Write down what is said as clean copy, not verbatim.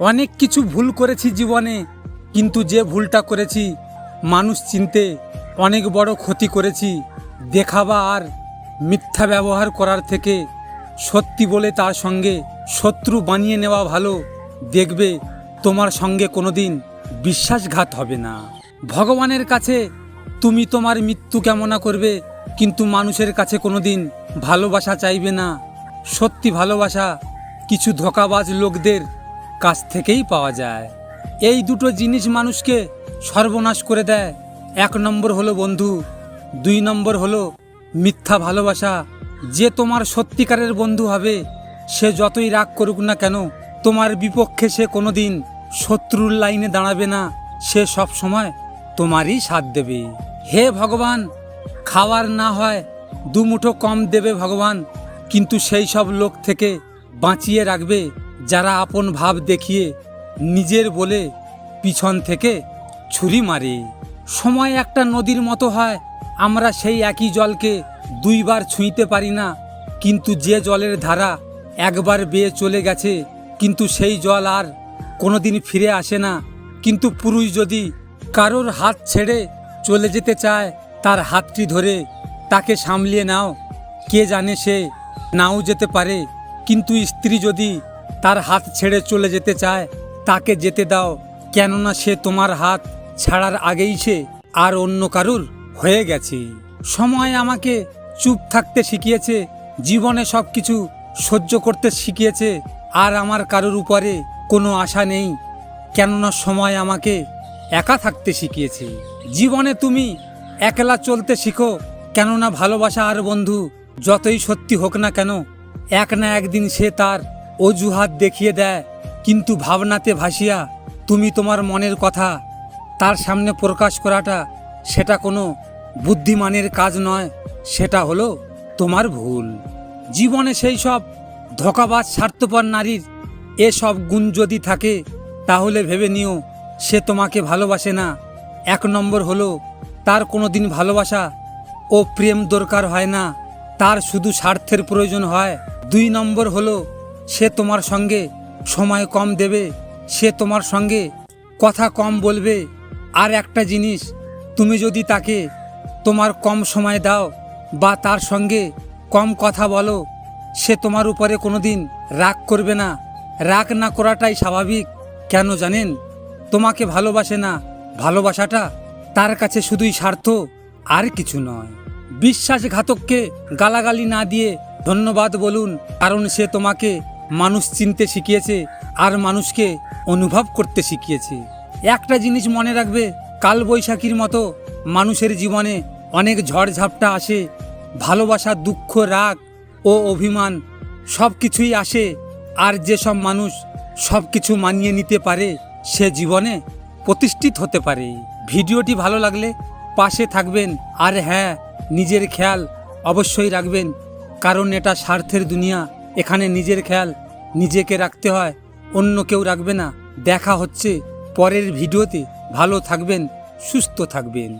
অনেক কিছু ভুল করেছি জীবনে, কিন্তু যে ভুলটা করেছি মানুষ চিনতে অনেক বড় ক্ষতি করেছি। দেখাবা আর মিথ্যা ব্যবহার করার থেকে সত্যি বলে তার সঙ্গে শত্রু বানিয়ে নেওয়া ভালো। দেখবে তোমার সঙ্গে কোনোদিন বিশ্বাসঘাত হবে না। ভগবানের কাছে তুমি তোমার মৃত্যু কামনা করবে, কিন্তু মানুষের কাছে কোনোদিন ভালোবাসা চাইবে না। সত্যি ভালোবাসা কিছু ধোঁকাবাজ লোকদের কাছ থেকেই পাওয়া যায়। এই দুটো জিনিস মানুষকে সর্বনাশ করে দেয়। 1 নম্বর হলো বন্ধু, 2 নম্বর হলো মিথ্যা ভালোবাসা। যে তোমার সত্যিকারের বন্ধু হবে সে যতই রাগ করুক না কেন, তোমার বিপক্ষে সে কোনোদিন শত্রুর লাইনে দাঁড়াবে না। সে সব সময় তোমারই সাথ দেবে। হে ভগবান, খাওয়ার না হয় 2 মুঠো কম দেবে ভগবান, কিন্তু সেই সব লোক থেকে বাঁচিয়ে রাখবে যারা আপন ভাব দেখিয়ে নিজের বলে পিছন থেকে ছুরি মারে। সময় একটা নদীর মতো হয়, আমরা সেই একই জলকে 2 বার ছুঁইতে পারি না। কিন্তু যে জলের ধারা একবার বেয়ে চলে গেছে, কিন্তু সেই জল আর কোনোদিন ফিরে আসে না। কিন্তু পুরুষ যদি কারোর হাত ছেড়ে চলে যেতে চায়, তার হাতটি ধরে তাকে সামলিয়ে নাও। কে জানে সে নাও যেতে পারে। কিন্তু স্ত্রী যদি তার হাত ছেড়ে চলে যেতে চায়, তাকে যেতে দাও, কেননা সে তোমার হাত ছাড়ার আগেই সে আর অন্য কারুর হয়ে গেছে। সময় আমাকে চুপ থাকতে শিখিয়েছে, জীবনে সব কিছু সহ্য করতে শিখিয়েছে। আর আমার কারুর উপরে কোনো আশা নেই, কেননা সময় আমাকে একা থাকতে শিখিয়েছে। জীবনে তুমি একলা চলতে শিখো, কেননা ভালোবাসা আর বন্ধু যতই সত্যি হোক না কেন, এক না একদিন সে তার অজুহাত দেখিয়ে দেয়। কিন্তু ভাবনাতে ভাসিয়া তুমি তোমার মনের কথা তার সামনে প্রকাশ করাটা, সেটা কোনো বুদ্ধিমানের কাজ নয়, সেটা হলো তোমার ভুল। জীবনে সেই সব ধোঁকাবাজ স্বার্থপর নারীর এসব গুণ যদি থাকে, তাহলে ভেবে নিও সে তোমাকে ভালোবাসে না। 1 নম্বর হলো তার কোনোদিন ভালোবাসা ও প্রেম দরকার হয় না, তার শুধু স্বার্থের প্রয়োজন হয়। 2 নম্বর হলো সে তোমার সঙ্গে সময় কম দেবে, সে তোমার সঙ্গে কথা কম বলবে। আর একটা জিনিস, তুমি যদি তাকে তোমার কম সময় দাও বা তার সঙ্গে কম কথা বলো, সে তোমার উপরে কোনোদিন রাগ করবে না। রাগ না করাটাই স্বাভাবিক। কেন জানেন? তোমাকে ভালোবাসে না। ভালোবাসাটা তার কাছে শুধুই স্বার্থ, আর কিছু নয়। বিশ্বাসঘাতককে গালাগালি না দিয়ে ধন্যবাদ বলুন, কারণ সে তোমাকে মানুষ চিনতে শিখিয়েছে আর মানুষকে অনুভব করতে শিখিয়েছে। একটা জিনিস মনে রাখবে, কালবৈশাখীর মতো মানুষের জীবনে অনেক ঝড়ঝাপটা আসে। ভালোবাসা, দুঃখ, রাগ ও অভিমান সব কিছুই আসে। আর যেসব মানুষ সব কিছু মানিয়ে নিতে পারে, সে জীবনে প্রতিষ্ঠিত হতে পারে। ভিডিওটি ভালো লাগলে পাশে থাকবেন, আর হ্যাঁ, নিজের খেয়াল অবশ্যই রাখবেন, কারণ এটা স্বার্থের দুনিয়া। এখানে নিজের খেয়াল নিজেকে রাখতে হয়, অন্য কেউ রাখবে না। দেখা হচ্ছে পরের ভিডিওতে। ভালো থাকবেন, সুস্থ থাকবেন।